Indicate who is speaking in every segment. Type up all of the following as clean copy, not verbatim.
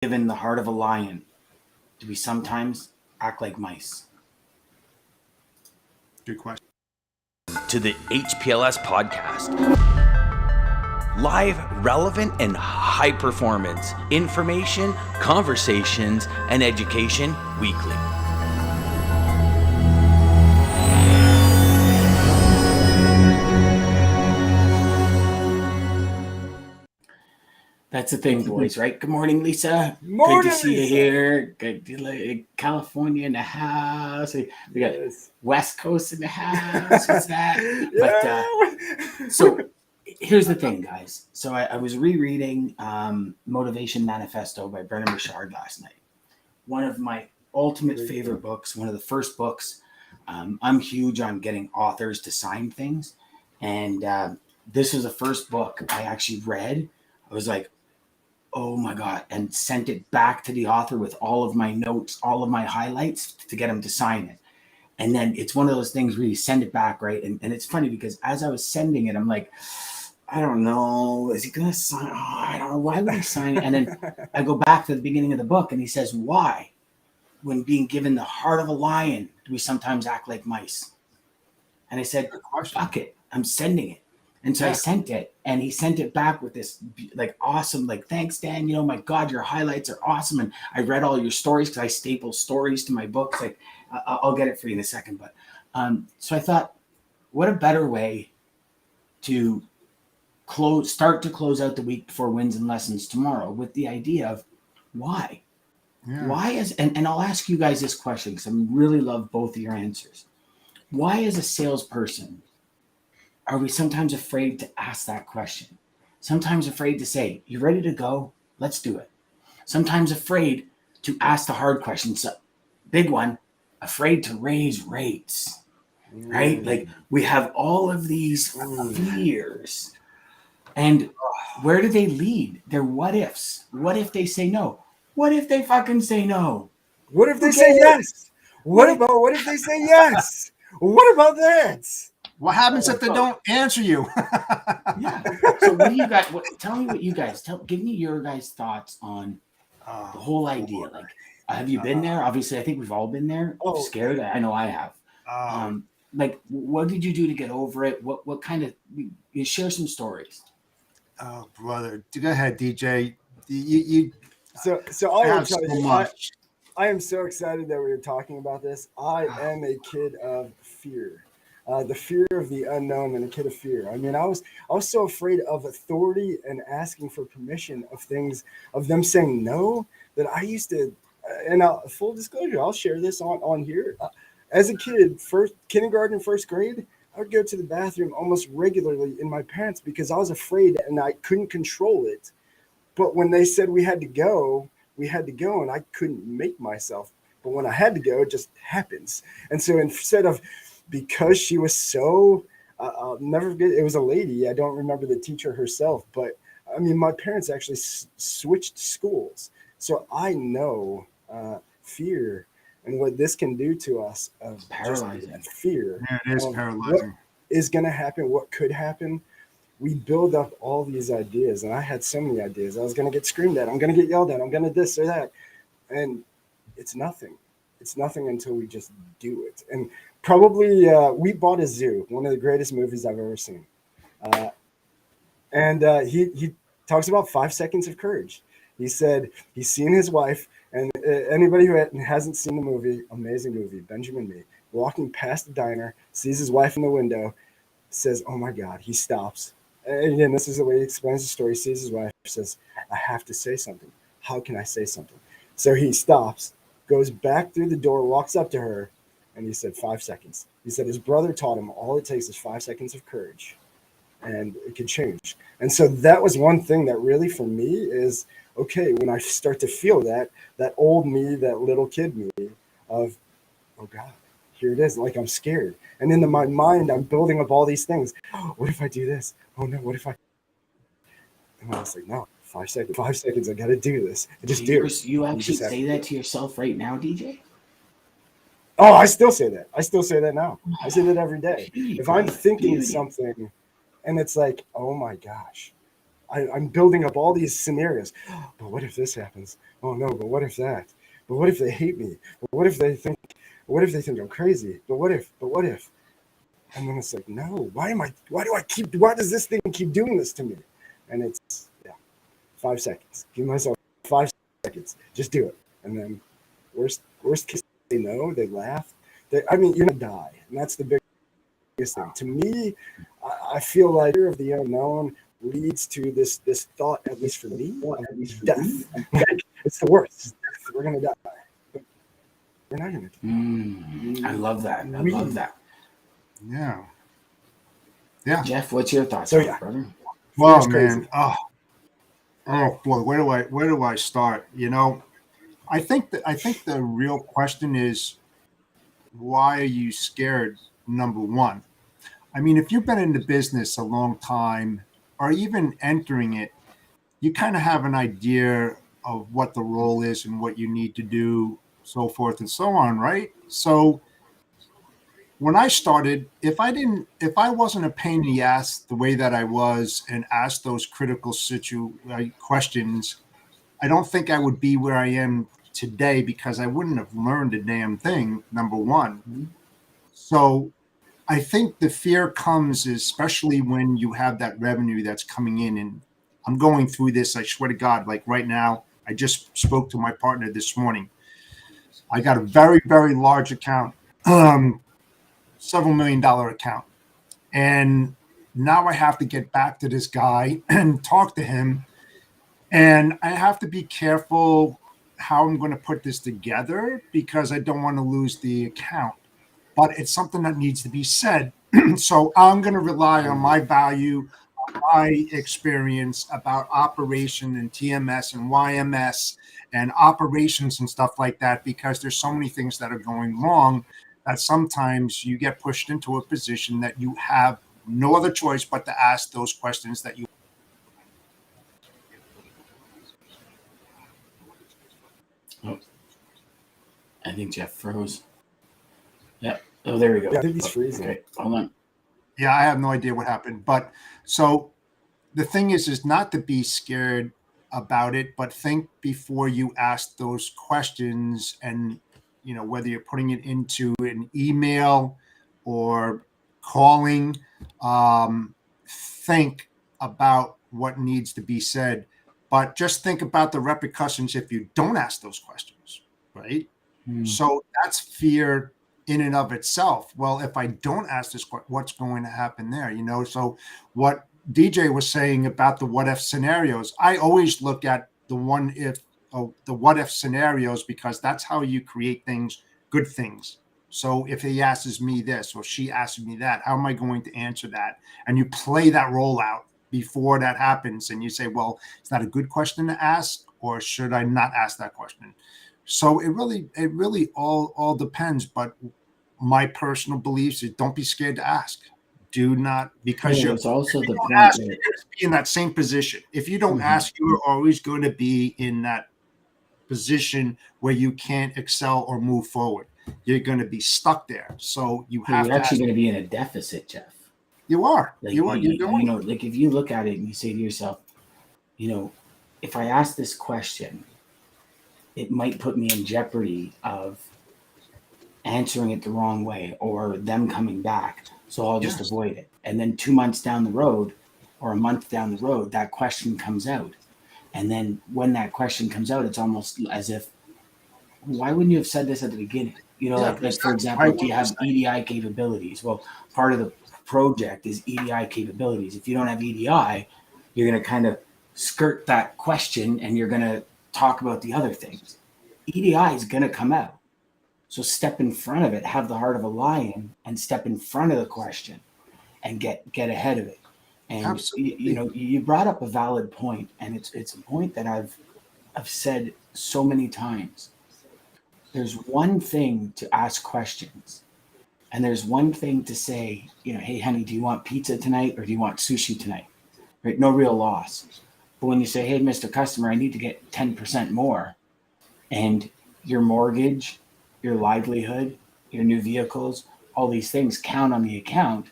Speaker 1: Given the heart of a lion, do we sometimes act like mice?
Speaker 2: Good question.
Speaker 3: To the HPLS podcast. Live, relevant, and high performance information, conversations, and education weekly.
Speaker 1: That's the thing, boys, right? Good morning, Lisa.
Speaker 4: Morning,
Speaker 1: Good to see
Speaker 4: Lisa.
Speaker 1: you here. Good to, California in the house. We got West Coast in the house. What's that? But so here's the thing, guys. So I was rereading Motivation Manifesto by Brennan Burchard last night. One of my ultimate favorite books, one of the first books. I'm huge on getting authors to sign things. And this was the first book I actually read. I was like, oh my God, and sent it back to the author with all of my notes, all of my highlights to get him to sign it. And then it's one of those things where you send it back, right? And it's funny because as I was sending it, I'm like, I don't know, is he going to sign? Oh, I don't know, why would he sign it? And then I go back to the beginning of the book and he says, why? When being given the heart of a lion, do we sometimes act like mice? And I said, fuck it, I'm sending it. And so I sent it, and he sent it back with this like awesome, like, thanks, Dan. You know, my God, your highlights are awesome. And I read all your stories because I staple stories to my books. Like, I'll get it for you in a second. But so I thought, what a better way to start to close out the week before wins and lessons tomorrow with the idea of why? Yeah. Why is, and I'll ask you guys this question because I really love both of your answers. Why is a salesperson, are we sometimes afraid to ask that question? Sometimes afraid to say, you ready to go? Let's do it. Sometimes afraid to ask the hard questions. So, big one, afraid to raise rates, right? Like we have all of these fears. And where do they lead? They're what ifs. What if they say no? What if they fucking say no?
Speaker 4: What if they say yes? What if they say yes? What about that?
Speaker 2: What happens if they don't answer you?
Speaker 1: Yeah. So what do you guys? Tell me what you guys give me your guys' thoughts on the whole idea. Like, have you been there? Obviously, I think we've all been there. Scared. I know I have. Like, what did you do to get over it? What kind of? You share some stories.
Speaker 2: Oh, brother, go ahead, DJ. You.
Speaker 4: So I will tell you. I am so excited that we are talking about this. I am a kid of fear. The fear of the unknown and a kid of fear. I mean, I was so afraid of authority and asking for permission of things, of them saying no, that I used to, and full disclosure, I'll share this on here. As a kid, kindergarten, first grade, I would go to the bathroom almost regularly in my pants because I was afraid and I couldn't control it. But when they said we had to go, and I couldn't make myself. But when I had to go, it just happens. And so instead of, because she was so, I'll never forget, it was a lady. I don't remember the teacher herself, but I mean, my parents actually switched schools. So I know fear and what this can do to us of paralyzing fear.
Speaker 2: Yeah, it is paralyzing.
Speaker 4: What is going to happen? What could happen? We build up all these ideas, and I had so many ideas. I was going to get screamed at. I'm going to get yelled at. I'm going to this or that. And it's nothing. It's nothing until we just do it. And probably we bought a zoo, one of the greatest movies I've ever seen. And he talks about 5 seconds of courage. He said he's seen his wife, and anybody who hasn't seen the movie, amazing movie, Benjamin Mee, walking past the diner, sees his wife in the window, says, oh my God, he stops. And again, this is the way he explains the story. He sees his wife, says, I have to say something. How can I say something? So he stops, goes back through the door, walks up to her, and he said 5 seconds. He said his brother taught him all it takes is 5 seconds of courage, and it could change. And so that was one thing that really for me is, okay, when I start to feel that old me, that little kid me of, oh God, here it is, like I'm scared. And in my mind, I'm building up all these things. Oh, what if I do this? Oh no, what if I? And I was like, no, 5 seconds. 5 seconds. I got to do this. I just do it.
Speaker 1: You actually say that to yourself right now, DJ?
Speaker 4: Oh, I still say that. I still say that now. I say that every day. If I'm thinking something and it's like, oh my gosh, I'm building up all these scenarios. But what if this happens? Oh no, but what if that? But what if they hate me? But what if they think I'm crazy? But what if? And then it's like, no, why does this thing keep doing this to me? And it's 5 seconds. Give myself 5 seconds. Just do it. And then worst case, they know, they laugh. You're gonna die. And that's the biggest thing. To me, I feel like fear of the unknown leads to this thought, at least for me, of death. It's the worst. We're gonna die. But we're not gonna die.
Speaker 1: I love that. I love that.
Speaker 2: Yeah.
Speaker 1: Jeff, what's your thoughts, brother?
Speaker 2: Well, man, oh boy, where do I start? I think the real question is, why are you scared? Number one, I mean, if you've been in the business a long time, or even entering it, you kind of have an idea of what the role is and what you need to do, so forth and so on, right? So when I started, if I wasn't a pain in the ass the way that I was and asked those critical questions, I don't think I would be where I am today, because I wouldn't have learned a damn thing, number one. So I think the fear comes, especially when you have that revenue that's coming in. And I'm going through this, I swear to God, like right now, I just spoke to my partner this morning. I got a very, very large account, several $1 million account. And now I have to get back to this guy and talk to him. And I have to be careful how I'm going to put this together, because I don't want to lose the account. But it's something that needs to be said. So I'm going to rely on my value, my experience about operation and TMS and YMS and operations and stuff like that, because there's so many things that are going wrong that sometimes you get pushed into a position that you have no other choice but to ask those questions that you.
Speaker 1: Oh, I think Jeff froze. Yep. Oh, there we go.
Speaker 4: I think he's freezing.
Speaker 1: Okay, hold on.
Speaker 2: Yeah, I have no idea what happened. But so the thing is not to be scared about it, but think before you ask those questions. And, whether you're putting it into an email or calling, think about what needs to be said. But just think about the repercussions if you don't ask those questions, right? So that's fear in and of itself. Well, if I don't ask this, what's going to happen there? So what DJ was saying about the what if scenarios, I always look at the what if scenarios, because that's how you create things, good things. So if he asks me this or she asks me that, how am I going to answer that? And you play that role out before that happens. And you say, well, is that a good question to ask, or should I not ask that question? So it really all depends. But my personal beliefs is, don't be scared to ask. Do not, because you're also the point ask, you're going to be in that same position. If you don't ask, you're always going to be in that position where you can't excel or move forward. You're going to be stuck there. So you're
Speaker 1: actually going to be in a deficit, Jeff.
Speaker 2: You are.
Speaker 1: Like, like if you look at it and you say to yourself, if I ask this question, it might put me in jeopardy of answering it the wrong way or them coming back. So I'll just avoid it. And then 2 months down the road or a month down the road, that question comes out. And then when that question comes out, it's almost as if, why wouldn't you have said this at the beginning? Like for example, do you have EDI capabilities? Well, part of the project is EDI capabilities. If you don't have EDI, you're going to kind of skirt that question and you're going to talk about the other things. EDI is going to come out. So step in front of it, have the heart of a lion, and step in front of the question and get ahead of it. And you brought up a valid point, and it's a point that I've said so many times. There's one thing to ask questions, and there's one thing to say, hey honey, do you want pizza tonight or do you want sushi tonight? Right? No real loss. But when you say, hey, Mr. Customer, I need to get 10% more, and your mortgage, your livelihood, your new vehicles, all these things count on the account,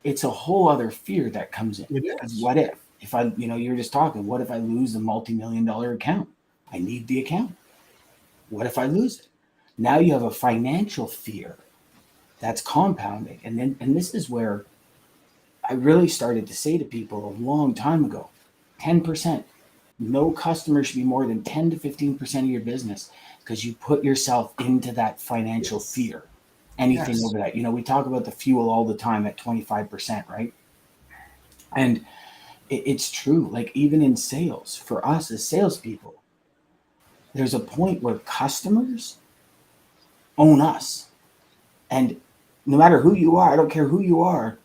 Speaker 1: it's a whole other fear that comes in.
Speaker 2: It is.
Speaker 1: What if? if I, you were just talking, what if I lose the multi-million-dollar account? I need the account. What if I lose it? Now you have a financial fear that's compounding. And this is where I really started to say to people a long time ago, 10%. No customer should be more than 10 to 15% of your business, because you put yourself into that financial fear. Anything over that. We talk about the fuel all the time at 25%, right? And it's true. Like, even in sales, for us as salespeople, there's a point where customers own us. And no matter who you are, I don't care who you are,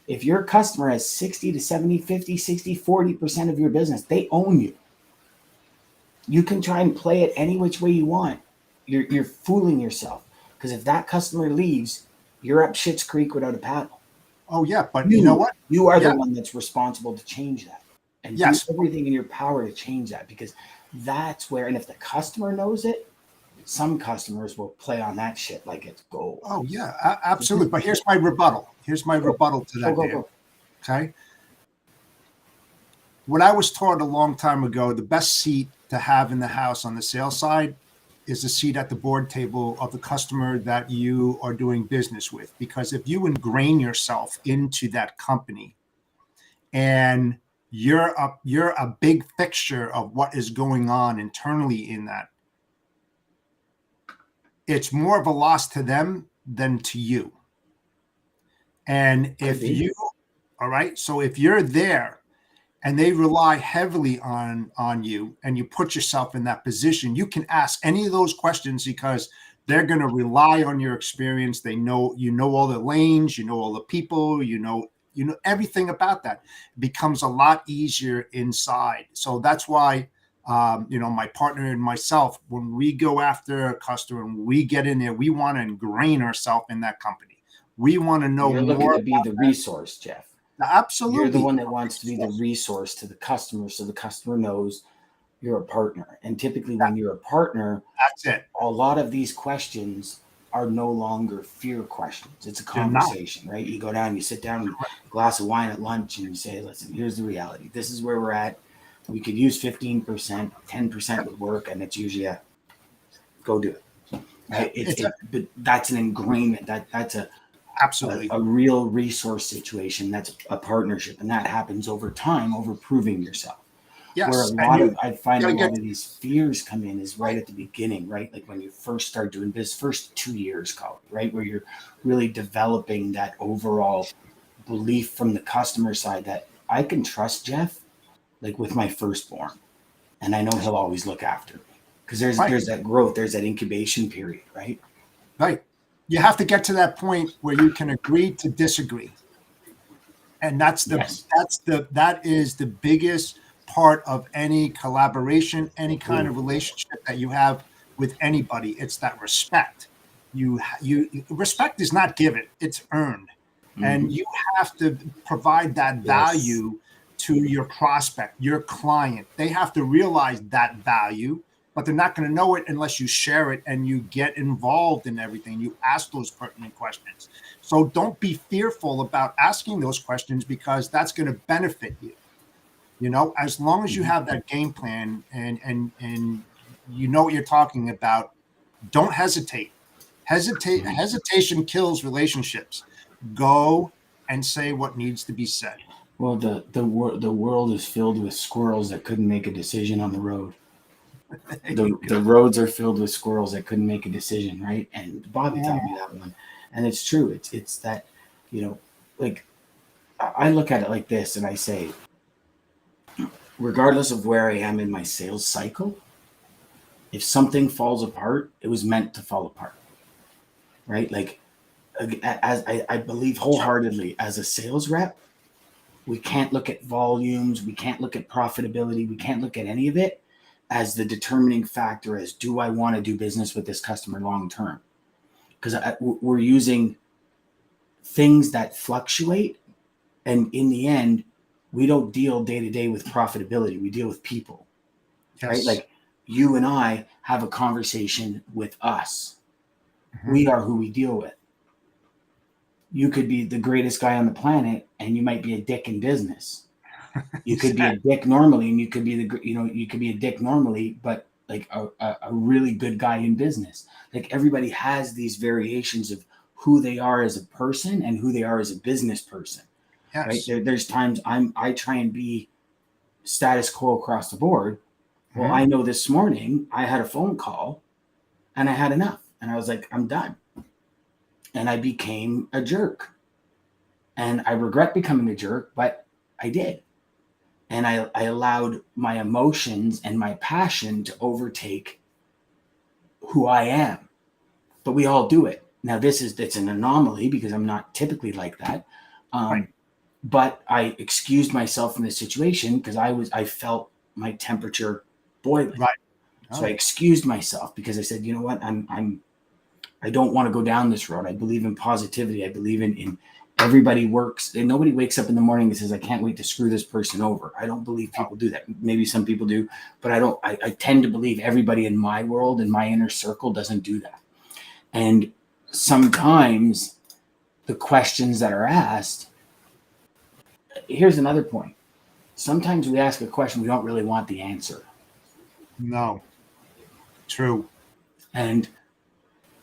Speaker 1: if your customer has 60 to 70, 50, 60, 40% of your business, they own you. You can try and play it any which way you want. You're fooling yourself, because if that customer leaves, you're up shit's creek without a paddle.
Speaker 2: Oh yeah, but you know what?
Speaker 1: You are the one that's responsible to change that, and do everything in your power to change that, because that's where. And if the customer knows it, some customers will play on that shit like it's gold.
Speaker 2: Oh yeah, absolutely. But here's my rebuttal. Here's my rebuttal to that. Go. Okay. What I was taught a long time ago, the best seat to have in the house on the sales side is the seat at the board table of the customer that you are doing business with. Because if you ingrain yourself into that company and you're a big fixture of what is going on internally in that, it's more of a loss to them than to you. And if you, all right, so if you're there and they rely heavily on you, and you put yourself in that position, you can ask any of those questions, because they're going to rely on your experience. They know, all the lanes, all the people, you know everything about that. It becomes a lot easier inside. So that's why, my partner and myself, when we go after a customer and we get in there, we want to ingrain ourselves in that company. We want to know
Speaker 1: You're
Speaker 2: more.
Speaker 1: Looking to be the resource, Jeff.
Speaker 2: Absolutely.
Speaker 1: You're the one that wants to be the resource to the customer, so the customer knows you're a partner. And typically when you're a partner,
Speaker 2: that's it.
Speaker 1: A lot of these questions are no longer fear questions. It's a conversation, right? You go down, you sit down with a glass of wine at lunch, and you say, listen, here's the reality. This is where we're at. We could use 15%, 10% would work, and it's usually go do it. Right? But that's an ingrainment. That's
Speaker 2: absolutely
Speaker 1: a real resource situation. That's a partnership, and that happens over time, over proving yourself.
Speaker 2: Yes.
Speaker 1: Where I find a lot of these fears come in is right at the beginning, right? Like when you first start doing this, first 2 years, right? Where you're really developing that overall belief from the customer side that I can trust Jeff, like with my firstborn, and I know he'll always look after me, because there's that growth, there's that incubation period, right?
Speaker 2: Right. You have to get to that point where you can agree to disagree, and that is the biggest part of any collaboration, any kind of relationship that you have with anybody. It's that respect. You respect is not given, it's earned. And you have to provide that value to your prospect, your client. They have to realize that value, but they're not going to know it unless you share it and you get involved in everything. You ask those pertinent questions. So don't be fearful about asking those questions, because that's going to benefit you. As long as you have that game plan and you know what you're talking about, don't hesitate. Hesitation kills relationships. Go and say what needs to be said.
Speaker 1: Well, the world is filled with squirrels that couldn't make a decision on the road. The roads are filled with squirrels that couldn't make a decision, right? And Bobby taught me that one, and it's true. It's that, like, I look at it like this, and I say, regardless of where I am in my sales cycle, if something falls apart, it was meant to fall apart, right? Like, as I believe wholeheartedly, as a sales rep, we can't look at volumes, we can't look at profitability, we can't look at any of it as the determining factor as, do I want to do business with this customer long term? Because we're using things that fluctuate, and in the end, we don't deal day to day with profitability. We deal with people, right? Like, you and I have a conversation with us. We are who we deal with. You could be the greatest guy on the planet, and you might be a dick in business. You could be a dick normally, and you could be you could be a dick normally, but like a really good guy in business. Like everybody has these variations of who they are as a person and who they are as a business person.
Speaker 2: Yes.
Speaker 1: Right. There's times I try and be status quo across the board. Well, I know this morning I had a phone call and I had enough. And I was like, I'm done. And I became a jerk. And I regret becoming a jerk, but I did. And I allowed my emotions and my passion to overtake who I am. But we all do it. Now, it's an anomaly because I'm not typically like that.
Speaker 2: Right.
Speaker 1: But I excused myself from the situation because I felt my temperature boiling.
Speaker 2: Right.
Speaker 1: So I excused myself because I said, you know what, I don't want to go down this road. I believe in positivity. I believe in everybody works, and nobody wakes up in the morning and says, I can't wait to screw this person over. I don't believe people do that. Maybe some people do, but I don't. I tend to believe everybody in my world, in my inner circle, doesn't do that. And sometimes the questions that are asked, here's another point. Sometimes we ask a question, we don't really want the answer.
Speaker 2: No. True.
Speaker 1: And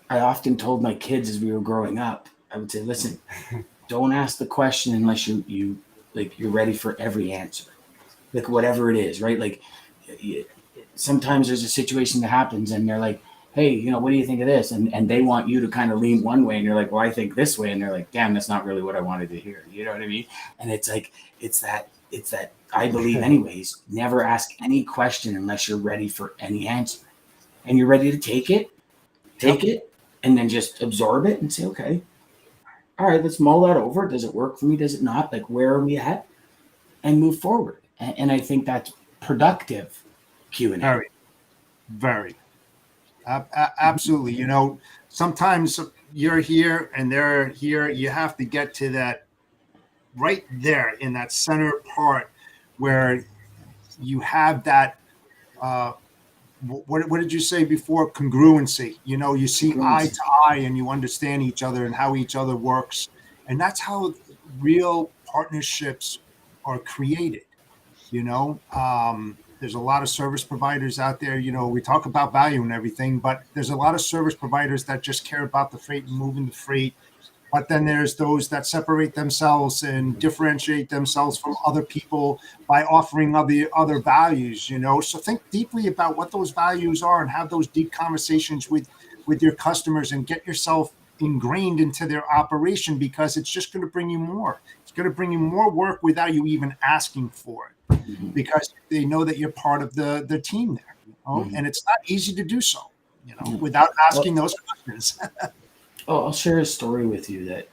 Speaker 1: I often told my kids as we were growing up, I would say, listen, don't ask the question unless you're ready for every answer, like whatever it is, right? Like sometimes there's a situation that happens and they're like, hey, what do you think of this? And they want you to kind of lean one way and you're like, well, I think this way. And they're like, damn, that's not really what I wanted to hear. You know what I mean? And it's like, it's that I believe anyways, never ask any question unless you're ready for any answer and you're ready to take it, and then just absorb it and say, okay, all right, let's mull that over. Does it work for me? Does it not? Like, where are we at? And move forward. And I think that's productive Q&A.
Speaker 2: Very, very. Absolutely. Sometimes you're here and they're here. You have to get to that right there in that center part where you have that, what did you say before? Congruency. You see eye to eye and you understand each other and how each other works. And that's how real partnerships are created. There's a lot of service providers out there. We talk about value and everything, but there's a lot of service providers that just care about the freight and moving the freight. But then there's those that separate themselves and differentiate themselves from other people by offering other values, So think deeply about what those values are and have those deep conversations with your customers and get yourself ingrained into their operation, because it's just going to bring you more. It's going to bring you more work without you even asking for it, because they know that you're part of the team there. And it's not easy to do so, without asking those questions.
Speaker 1: I'll share a story with you that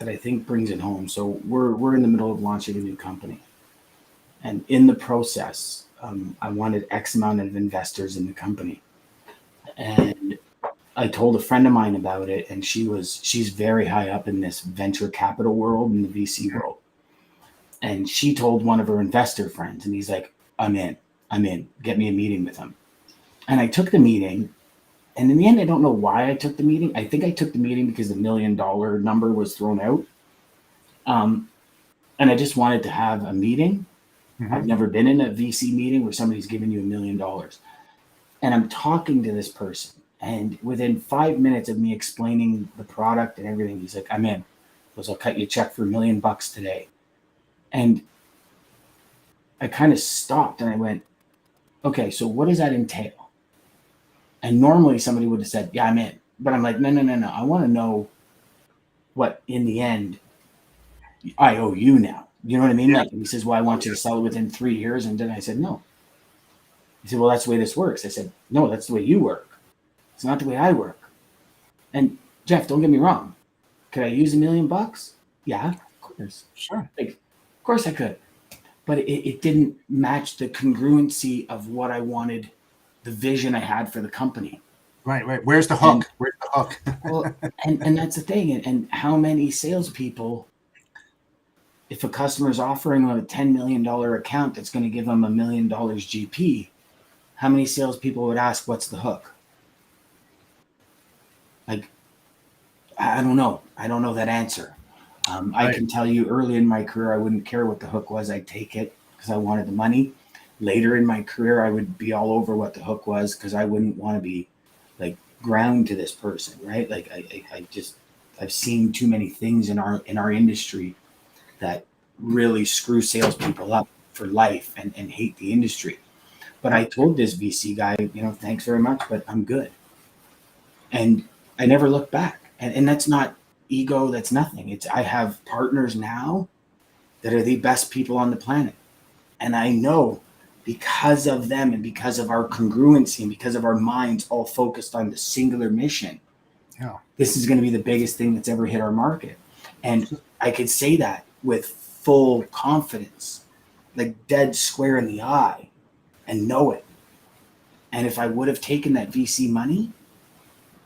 Speaker 1: I think brings it home. So we're in the middle of launching a new company, and in the process, I wanted X amount of investors in the company, and I told a friend of mine about it, and she's very high up in this venture capital world, in the VC world, and she told one of her investor friends, and he's like, I'm in, get me a meeting with him. And I took the meeting. And in the end, I don't know why I took the meeting. I think I took the meeting because the $1 million number was thrown out. And I just wanted to have a meeting. I've never been in a VC meeting where somebody's giving you $1 million. And I'm talking to this person. And within 5 minutes of me explaining the product and everything, he's like, I'm in. He goes, I'll cut you a check for $1 million today. And I kind of stopped and I went, okay, so what does that entail? And normally somebody would have said, yeah, I'm in. But I'm like, no. I want to know what, in the end, I owe you now. You know what I mean?
Speaker 2: Yeah.
Speaker 1: Like, he says, well, I want you to sell it within 3 years. And then I said, no. He said, well, that's the way this works. I said, no, that's the way you work. It's not the way I work. And Jeff, don't get me wrong. Could I use $1 million? Yeah, of course.
Speaker 2: Sure.
Speaker 1: Like, of course I could. But it didn't match the congruency of what I wanted, the vision I had for the company.
Speaker 2: Right. Where's the hook?
Speaker 1: Well, and that's the thing. And how many salespeople, if a customer is offering them a $10 million account that's going to give them $1 million GP, how many salespeople would ask, what's the hook? Like, I don't know. I don't know that answer. I can tell you early in my career, I wouldn't care what the hook was. I'd take it because I wanted the money. Later in my career, I would be all over what the hook was because I wouldn't want to be like ground to this person, right? Like I've seen too many things in our industry that really screw salespeople up for life and hate the industry. But I told this VC guy, thanks very much, but I'm good. And I never looked back. And that's not ego, that's nothing. I have partners now that are the best people on the planet. And I know because of them and because of our congruency and because of our minds all focused on the singular mission, this is going to be the biggest thing that's ever hit our market. And I could say that with full confidence, like dead square in the eye, and know it. And if I would have taken that VC money,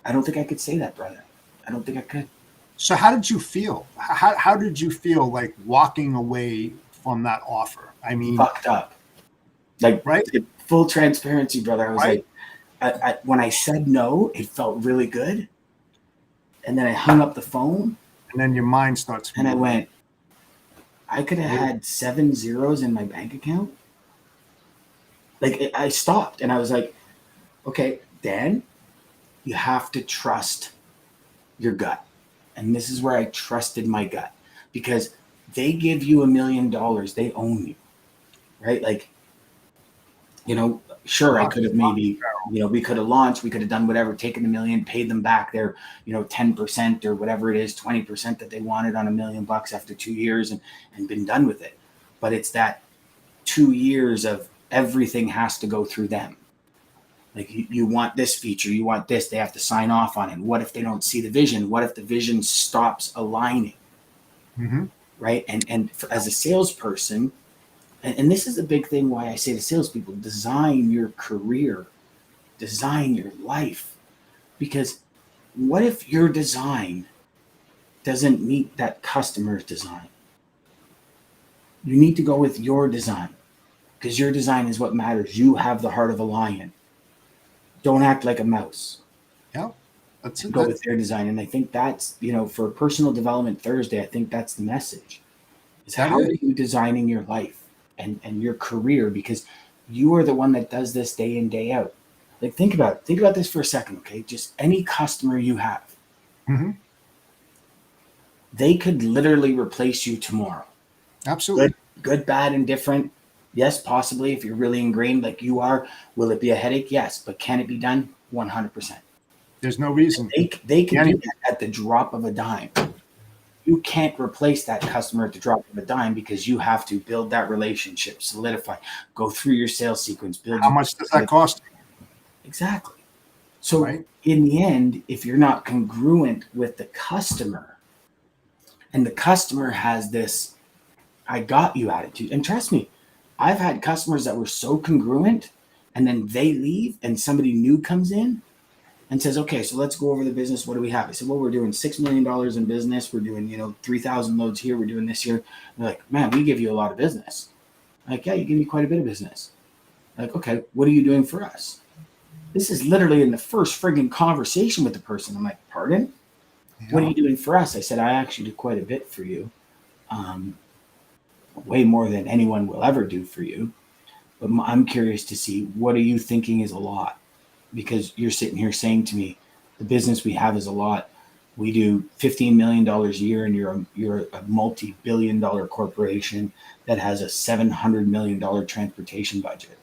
Speaker 1: I don't think I could say that, brother. I don't think I could.
Speaker 2: So how did you feel? How did you feel like walking away from that offer? I mean,
Speaker 1: fucked up. Like,
Speaker 2: right?
Speaker 1: Full transparency, brother. I was like, I when I said no, it felt really good. And then I hung up the phone.
Speaker 2: And then your mind starts moving.
Speaker 1: And I went, I could have had 7 zeros in my bank account. Like, I stopped and I was like, okay, Dan, you have to trust your gut. And this is where I trusted my gut, because they give you $1 million, they own you, right? Like, sure, I could have maybe, we could have launched, we could have done whatever, taken $1 million, paid them back their, 10% or whatever it is, 20% that they wanted on $1 million after 2 years and been done with it. But it's that 2 years of everything has to go through them. Like, you want this feature, you want this, they have to sign off on it. What if they don't see the vision? What if the vision stops aligning?
Speaker 2: Mm-hmm.
Speaker 1: Right? And as a salesperson, and this is a big thing why I say to salespeople, design your career, design your life. Because what if your design doesn't meet that customer's design? You need to go with your design, because your design is what matters. You have the heart of a lion. Don't act like a mouse.
Speaker 2: Yeah. That's it.
Speaker 1: Go with their design. And I think that's, for Personal Development Thursday, I think that's the message. Is how are you designing your life and your career? Because you are the one that does this day in, day out. Like, think about this for a second, okay? Just any customer you have.
Speaker 2: Mm-hmm.
Speaker 1: They could literally replace you tomorrow.
Speaker 2: Absolutely.
Speaker 1: Good, bad, and different. Yes, possibly, if you're really ingrained like you are. Will it be a headache? Yes. But can it be done? 100%.
Speaker 2: There's no reason.
Speaker 1: They can do that at the drop of a dime. You can't replace that customer at the drop of a dime, because you have to build that relationship, solidify, go through your sales sequence.
Speaker 2: How much does that cost?
Speaker 1: Exactly. So in the end, if you're not congruent with the customer, and the customer has this I got you attitude, and trust me, I've had customers that were so congruent, and then they leave and somebody new comes in and says, okay, so let's go over the business. What do we have? I said, well, we're doing $6 million in business. We're doing, 3,000 loads here. We're doing this here. And they're like, man, we give you a lot of business. I'm like, yeah, you give me quite a bit of business. I'm like, okay, what are you doing for us? This is literally in the first friggin' conversation with the person. I'm like, pardon? Yeah. What are you doing for us? I said, I actually do quite a bit for you. Way more than anyone will ever do for you. But I'm curious to see, what are you thinking is a lot? Because you're sitting here saying to me, the business we have is a lot. We do $15 million a year, and you're a multi-billion-dollar corporation that has a $700 million transportation budget.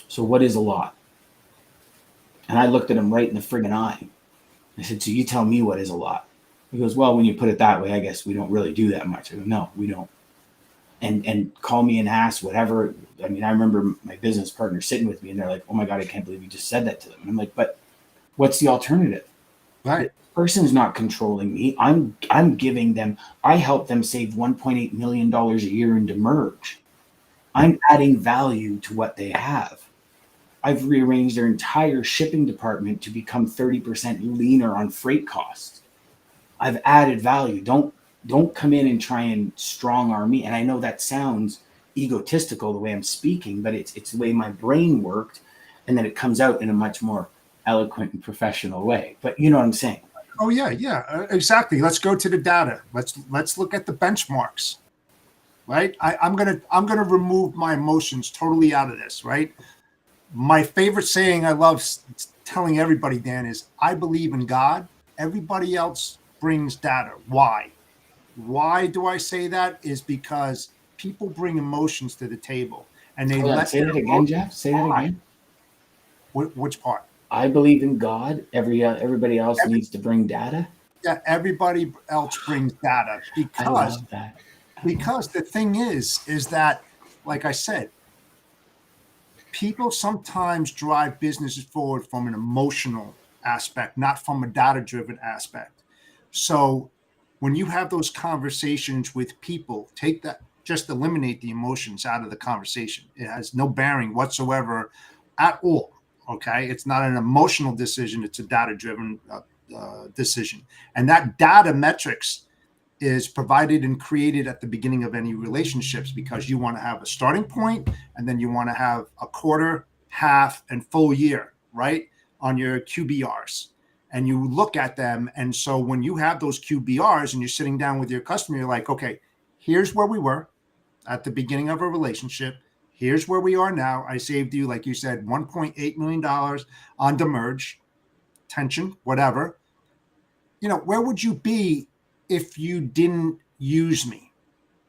Speaker 1: So what is a lot? And I looked at him right in the friggin' eye. I said, so you tell me what is a lot. He goes, well, when you put it that way, I guess we don't really do that much. I go, no, we don't. And call me an ass, whatever. I mean, I remember my business partner sitting with me, and they're like, oh my God, I can't believe you just said that to them. And I'm like, but what's the alternative?
Speaker 2: Right.
Speaker 1: The person's not controlling me. I'm giving them, I help them save $1.8 million a year in demerge. I'm adding value to what they have. I've rearranged their entire shipping department to become 30% leaner on freight costs. I've added value. Don't come in and try and strong arm me. And I know that sounds egotistical the way I'm speaking, but it's the way my brain worked, and then it comes out in a much more eloquent and professional way. But you know what I'm saying?
Speaker 2: Oh yeah, exactly. Let's go to the data. Let's look at the benchmarks. right? I'm gonna remove my emotions totally out of this, right? My favorite saying I love telling everybody, Dan, is I believe in God. Everybody else brings data. Why? Why do I say that? Is because people bring emotions to the table and they
Speaker 1: Hold on,
Speaker 2: let
Speaker 1: say
Speaker 2: their
Speaker 1: that again,
Speaker 2: emotions
Speaker 1: Jeff. Say that
Speaker 2: fly.
Speaker 1: again.
Speaker 2: Which part?
Speaker 1: I believe in God. Everybody else needs to bring data.
Speaker 2: Yeah, everybody else brings data
Speaker 1: I love that.
Speaker 2: because the thing is that, like I said, people sometimes drive businesses forward from an emotional aspect, not from a data-driven aspect. So when you have those conversations with people, take that, just eliminate the emotions out of the conversation. It has no bearing whatsoever at all. Okay, it's not an emotional decision; it's a data-driven decision, and that data metrics is provided and created at the beginning of any relationships because you want to have a starting point and then you want to have a quarter, half, and full year, right? On your QBRs. And you look at them. And so when you have those QBRs and you're sitting down with your customer, you're like, okay, here's where we were at the beginning of a relationship. Here's where we are now. I saved you, like you said, $1.8 million on demerge, tension, whatever. Where would you be if you didn't use me,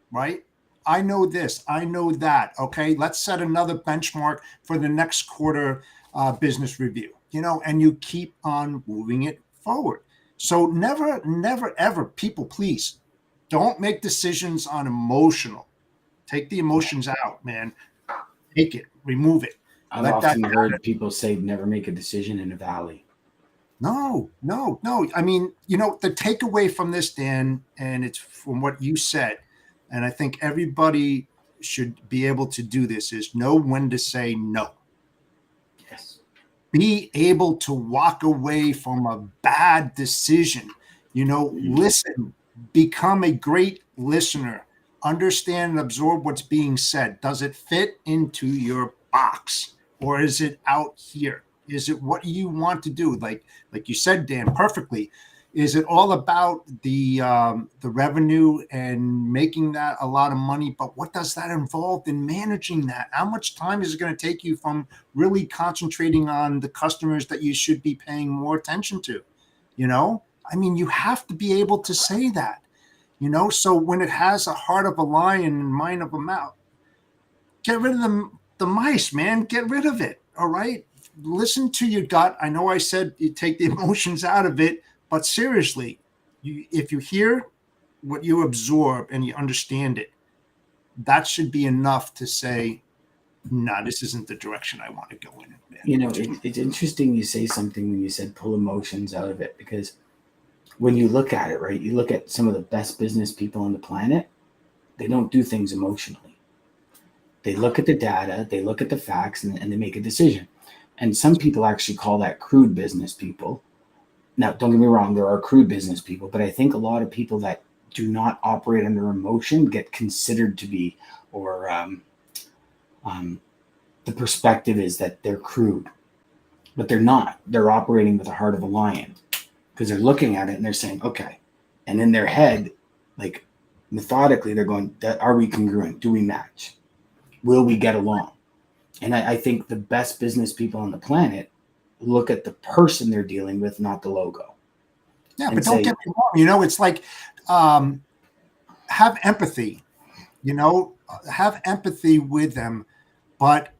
Speaker 2: right? I know this, I know that. Okay, let's set another benchmark for the next quarter business review, and you keep on moving it forward. So never, ever, people, please don't make decisions on emotional. Take the emotions out, man. Take it, remove it.
Speaker 1: I've
Speaker 2: Let that
Speaker 1: often heard people say never make a decision in a valley.
Speaker 2: No. I mean, the takeaway from this, Dan, and it's from what you said, and I think everybody should be able to do this, is know when to say no.
Speaker 1: Yes.
Speaker 2: Be able to walk away from a bad decision. Listen, become a great listener, understand and absorb what's being said. Does it fit into your box or is it out here? Is it what you want to do? Like you said, Dan, perfectly. Is it all about the revenue and making that a lot of money? But what does that involve in managing that? How much time is it going to take you from really concentrating on the customers that you should be paying more attention to? I mean, you have to be able to say that. So when it has a heart of a lion and mind of a mouse, get rid of the mice, man. Get rid of it. All right. Listen to your gut. I know I said you take the emotions out of it, but seriously, if you hear what you absorb and you understand it, that should be enough to say, no, this isn't the direction I want to go in.
Speaker 1: It's interesting you say something when you said pull emotions out of it, because when you look at it, right, you look at some of the best business people on the planet, they don't do things emotionally. They look at the data, they look at the facts, and they make a decision. And some people actually call that crude business people. Now, don't get me wrong, there are crude business people, but I think a lot of people that do not operate under emotion get considered to be, or the perspective is that they're crude, but they're not. They're operating with the heart of a lion because they're looking at it and they're saying, okay. And in their head, like methodically, they're going, are we congruent? Do we match? Will we get along? And I think the best business people on the planet look at the person they're dealing with, not the logo.
Speaker 2: Yeah, but don't get me wrong. It's like have empathy, have empathy with them, but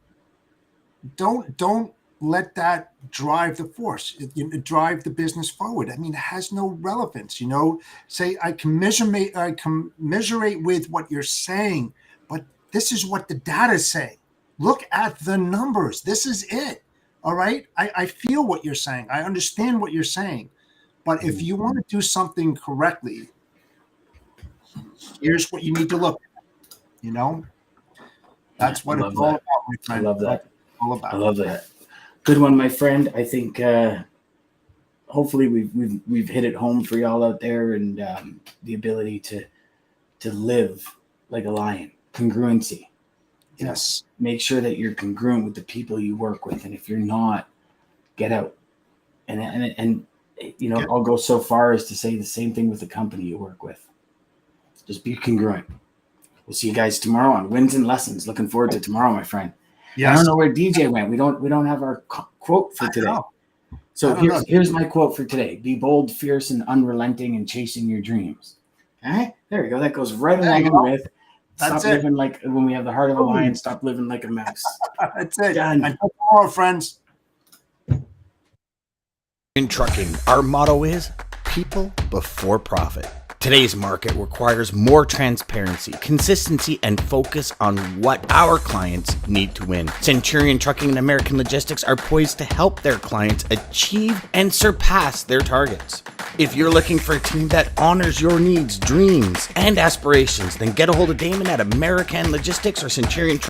Speaker 2: don't let that drive the force, drive the business forward. I mean, it has no relevance, say I commiserate with what you're saying, but this is what the data say. Look at the numbers. This is it. All right. I feel what you're saying. I understand what you're saying. But if you want to do something correctly, here's what you need to look at, That's what it's all about, my friend.
Speaker 1: I love that.
Speaker 2: All about.
Speaker 1: I love that. Good one, my friend. I think hopefully we've hit it home for y'all out there, and the ability to live like a lion. Congruency.
Speaker 2: Yes.
Speaker 1: Make sure that you're congruent with the people you work with, and if you're not, get out. And I'll go so far as to say the same thing with the company you work with. Just be congruent. We'll see you guys tomorrow on Wins and Lessons. Looking forward to tomorrow, my friend. Yes. I don't know where DJ went. We don't have our quote for today. So here's my quote for today. Be bold, fierce, and unrelenting in chasing your dreams. Okay? There you go. That goes right along with stop living like when we have the heart of a lion, stop living like a mouse.
Speaker 2: That's it.
Speaker 1: Done.
Speaker 2: Until tomorrow, friends.
Speaker 3: In trucking, our motto is people before profit. Today's market requires more transparency, consistency, and focus on what our clients need to win. Centurion Trucking and American Logistics are poised to help their clients achieve and surpass their targets. If you're looking for a team that honors your needs, dreams, and aspirations, then get a hold of Daman at American Logistics or Centurion Trucking.